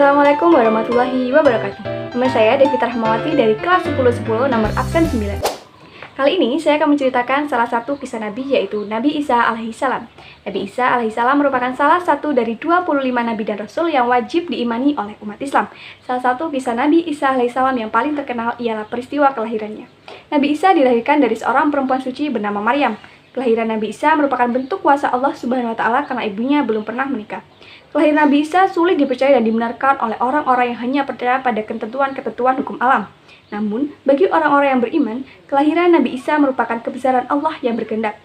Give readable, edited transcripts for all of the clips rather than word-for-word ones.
Assalamualaikum warahmatullahi wabarakatuh. Nama saya Devita Rahmawati dari kelas 1010 nomor absen 9. Kali ini saya akan menceritakan salah satu kisah Nabi, yaitu Nabi Isa alaihissalam. Nabi Isa alaihissalam merupakan salah satu dari 25 Nabi dan Rasul yang wajib diimani oleh umat Islam. Salah satu kisah Nabi Isa alaihissalam yang paling terkenal ialah peristiwa kelahirannya. Nabi Isa dilahirkan dari seorang perempuan suci bernama Maryam. Kelahiran Nabi Isa merupakan bentuk kuasa Allah Subhanahu wa Ta'ala karena ibunya belum pernah menikah. Kelahiran Nabi Isa sulit dipercaya dan dibenarkan oleh orang-orang yang hanya percaya pada ketentuan-ketentuan hukum alam. Namun, bagi orang-orang yang beriman, kelahiran Nabi Isa merupakan kebesaran Allah yang berkehendak.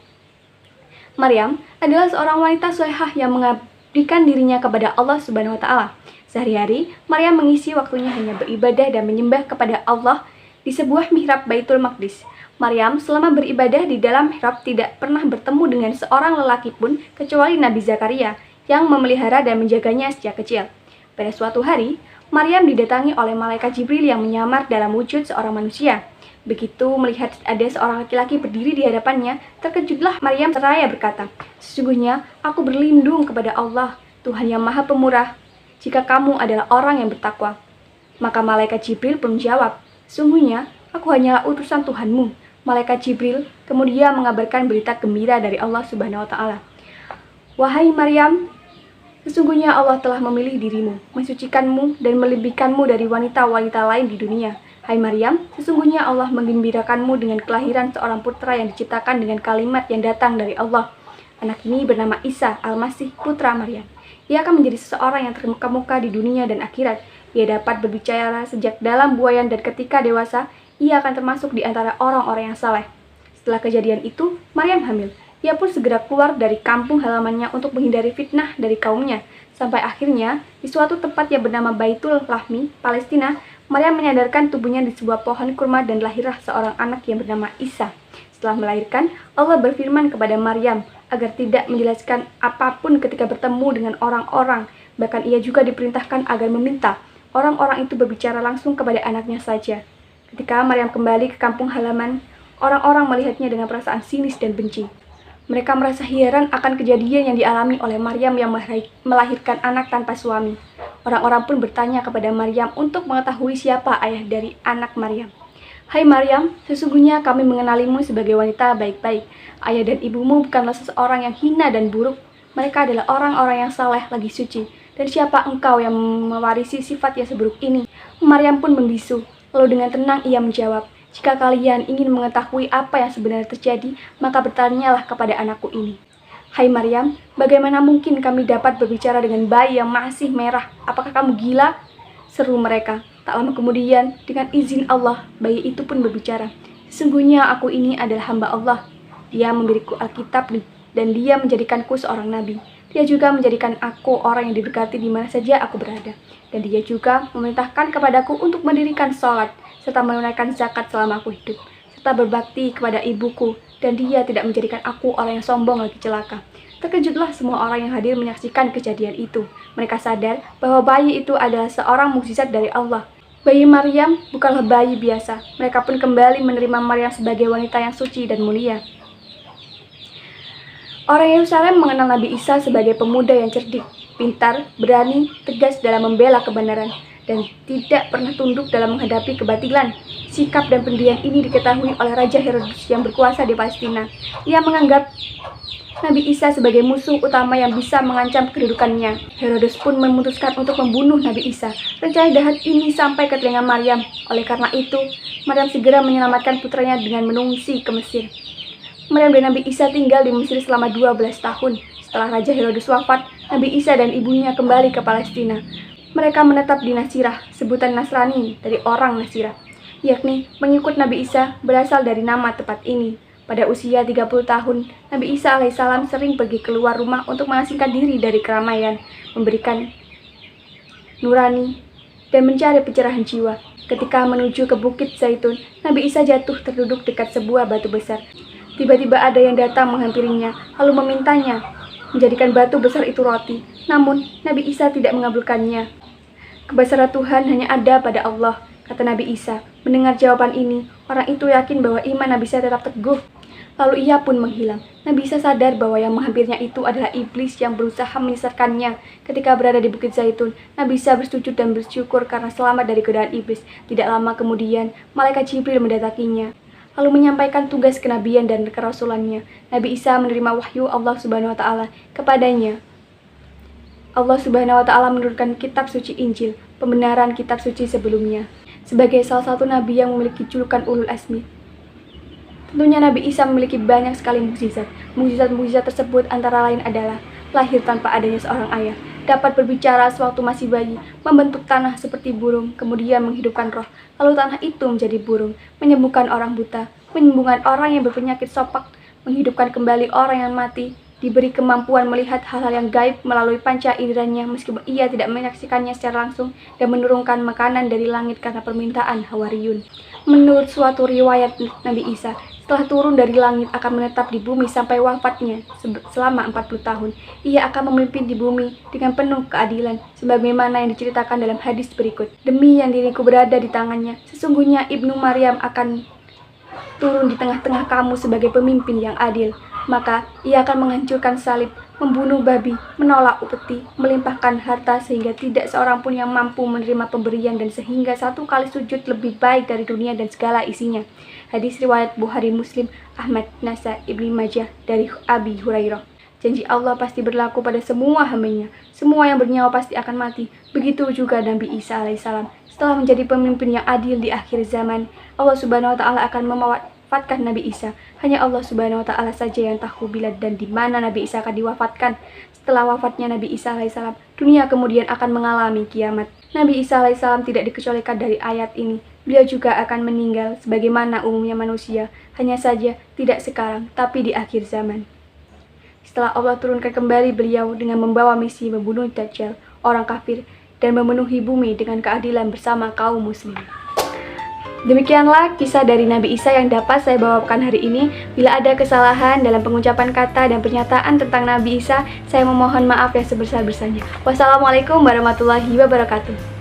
Maryam adalah seorang wanita salehah yang mengabdikan dirinya kepada Allah Subhanahu wa Ta'ala. Sehari-hari, Maryam mengisi waktunya hanya beribadah dan menyembah kepada Allah di sebuah mihrab Baitul Maqdis. Maryam selama beribadah di dalam mihrab tidak pernah bertemu dengan seorang lelaki pun kecuali Nabi Zakaria yang memelihara dan menjaganya sejak kecil. Pada suatu hari, Maryam didatangi oleh malaikat Jibril yang menyamar dalam wujud seorang manusia. Begitu melihat ada seorang laki-laki berdiri di hadapannya, terkejutlah Maryam seraya berkata, "Sesungguhnya aku berlindung kepada Allah, Tuhan yang Maha Pemurah, jika kamu adalah orang yang bertakwa." Maka malaikat Jibril pun menjawab, "Sungguhnya aku hanyalah utusan Tuhanmu." Malaikat Jibril kemudian mengabarkan berita gembira dari Allah Subhanahu wa Ta'ala. "Wahai Maryam, sesungguhnya Allah telah memilih dirimu, mensucikanmu dan melebihkanmu dari wanita-wanita lain di dunia. Hai Maryam, sesungguhnya Allah menggembirakanmu dengan kelahiran seorang putra yang diciptakan dengan kalimat yang datang dari Allah. Anak ini bernama Isa Al-Masih, putra Maryam. Ia akan menjadi seseorang yang terkemuka di dunia dan akhirat. Ia dapat berbicara sejak dalam buayan dan ketika dewasa, ia akan termasuk di antara orang-orang yang saleh." Setelah kejadian itu, Maryam hamil. Ia pun segera keluar dari kampung halamannya untuk menghindari fitnah dari kaumnya. Sampai akhirnya, di suatu tempat yang bernama Baitul Lahmi, Palestina, Maryam menyadarkan tubuhnya di sebuah pohon kurma dan lahirlah seorang anak yang bernama Isa. Setelah melahirkan, Allah berfirman kepada Maryam agar tidak menjelaskan apapun ketika bertemu dengan orang-orang. Bahkan ia juga diperintahkan agar meminta orang-orang itu berbicara langsung kepada anaknya saja. Ketika Maryam kembali ke kampung halaman, orang-orang melihatnya dengan perasaan sinis dan benci. Mereka merasa heran akan kejadian yang dialami oleh Maryam yang melahirkan anak tanpa suami. Orang-orang pun bertanya kepada Maryam untuk mengetahui siapa ayah dari anak Maryam. "Hai Maryam, sesungguhnya kami mengenalimu sebagai wanita baik-baik. Ayah dan ibumu bukanlah seseorang yang hina dan buruk. Mereka adalah orang-orang yang saleh lagi suci. Dan siapa engkau yang mewarisi sifat yang seburuk ini?" Maryam pun membisu. Lalu dengan tenang ia menjawab, "Jika kalian ingin mengetahui apa yang sebenarnya terjadi, maka bertanyalah kepada anakku ini." "Hai Maryam, bagaimana mungkin kami dapat berbicara dengan bayi yang masih merah? Apakah kamu gila?" seru mereka. Tak lama kemudian, dengan izin Allah, bayi itu pun berbicara, "Sesungguhnya aku ini adalah hamba Allah. Dia memberiku Alkitab dan dia menjadikanku seorang nabi. Dia juga menjadikan aku orang yang diberkati di mana saja aku berada. Dan dia juga memerintahkan kepadaku untuk mendirikan sholat, serta menunaikan zakat selama aku hidup, serta berbakti kepada ibuku, dan dia tidak menjadikan aku orang yang sombong lagi celaka." Terkejutlah semua orang yang hadir menyaksikan kejadian itu. Mereka sadar bahwa bayi itu adalah seorang mukjizat dari Allah. Bayi Maryam bukanlah bayi biasa. Mereka pun kembali menerima Maryam sebagai wanita yang suci dan mulia. Orang Yerusalem mengenal Nabi Isa sebagai pemuda yang cerdik, pintar, berani, tegas dalam membela kebenaran, dan tidak pernah tunduk dalam menghadapi kebatilan. Sikap dan pendirian ini diketahui oleh Raja Herodes yang berkuasa di Palestina. Ia menganggap Nabi Isa sebagai musuh utama yang bisa mengancam kedudukannya. Herodes pun memutuskan untuk membunuh Nabi Isa. Rencana jahat ini sampai ke telinga Maryam. Oleh karena itu, Maryam segera menyelamatkan putranya dengan mengungsi ke Mesir. Maryam dan Nabi Isa tinggal di Mesir selama 12 tahun. Setelah Raja Herodes wafat, Nabi Isa dan ibunya kembali ke Palestina. Mereka menetap di Nasirah, sebutan Nasrani dari orang Nasirah, yakni mengikut Nabi Isa berasal dari nama tempat ini. Pada usia 30 tahun, Nabi Isa alaihissalam sering pergi keluar rumah untuk mengasingkan diri dari keramaian, memberikan nurani, dan mencari pencerahan jiwa. Ketika menuju ke Bukit Zaitun, Nabi Isa jatuh terduduk dekat sebuah batu besar. Tiba-tiba ada yang datang menghampirinya, lalu memintanya menjadikan batu besar itu roti. Namun, Nabi Isa tidak mengabulkannya. "Kebesaran Tuhan hanya ada pada Allah," kata Nabi Isa. Mendengar jawaban ini, orang itu yakin bahwa iman Nabi Isa tetap teguh. Lalu ia pun menghilang. Nabi Isa sadar bahwa yang menghampirinya itu adalah iblis yang berusaha menyesatkannya. Ketika berada di Bukit Zaitun, Nabi Isa bersujud dan bersyukur karena selamat dari godaan iblis. Tidak lama kemudian, malaikat Jibril mendatanginya, lalu menyampaikan tugas kenabian dan kerasulannya. Nabi Isa menerima wahyu Allah Subhanahu wa Ta'ala kepadanya. Allah Subhanahu wa Ta'ala menurunkan kitab suci Injil, pembenaran kitab suci sebelumnya, sebagai salah satu nabi yang memiliki julukan Ulul Azmi. Tentunya Nabi Isa memiliki banyak sekali mukjizat. Mukjizat-mukjizat tersebut antara lain adalah lahir tanpa adanya seorang ayah, dapat berbicara sewaktu masih bayi, membentuk tanah seperti burung, kemudian menghidupkan roh, lalu tanah itu menjadi burung, menyembuhkan orang buta, menyembuhkan orang yang berpenyakit sopak, menghidupkan kembali orang yang mati, diberi kemampuan melihat hal-hal yang gaib melalui panca inderanya meskipun ia tidak menyaksikannya secara langsung, dan menurunkan makanan dari langit karena permintaan Hawariyun. Menurut suatu riwayat, Nabi Isa setelah turun dari langit akan menetap di bumi sampai wafatnya selama 40 tahun. Ia akan memimpin di bumi dengan penuh keadilan, sebagaimana yang diceritakan dalam hadis berikut. Demi yang diriku berada di tangannya, sesungguhnya Ibnu Maryam akan turun di tengah-tengah kamu sebagai pemimpin yang adil. Maka ia akan menghancurkan salib, membunuh babi, menolak upeti, melimpahkan harta sehingga tidak seorang pun yang mampu menerima pemberian, dan sehingga satu kali sujud lebih baik dari dunia dan segala isinya. Hadis riwayat Bukhari, Muslim, Ahmad, Nasa, Ibnu Majah dari Abi Hurairah. Janji Allah pasti berlaku pada semua hambanya. Semua yang bernyawa pasti akan mati. Begitu juga Nabi Isa alaihissalam. Setelah menjadi pemimpin yang adil di akhir zaman, Allah Subhanahu wa Ta'ala akan mewafatkan Nabi Isa. Hanya Allah Subhanahu wa Ta'ala saja yang tahu bila dan di mana Nabi Isa akan diwafatkan. Setelah wafatnya Nabi Isa alaihissalam, dunia kemudian akan mengalami kiamat. Nabi Isa alaihissalam tidak dikecualikan dari ayat ini. Beliau juga akan meninggal sebagaimana umumnya manusia, hanya saja tidak sekarang, tapi di akhir zaman. Setelah Allah turunkan kembali beliau dengan membawa misi membunuh Dajjal, orang kafir, dan memenuhi bumi dengan keadilan bersama kaum muslim. Demikianlah kisah dari Nabi Isa yang dapat saya bawakan hari ini. Bila ada kesalahan dalam pengucapan kata dan pernyataan tentang Nabi Isa, saya memohon maaf yang sebesar-besarnya. Wassalamualaikum warahmatullahi wabarakatuh.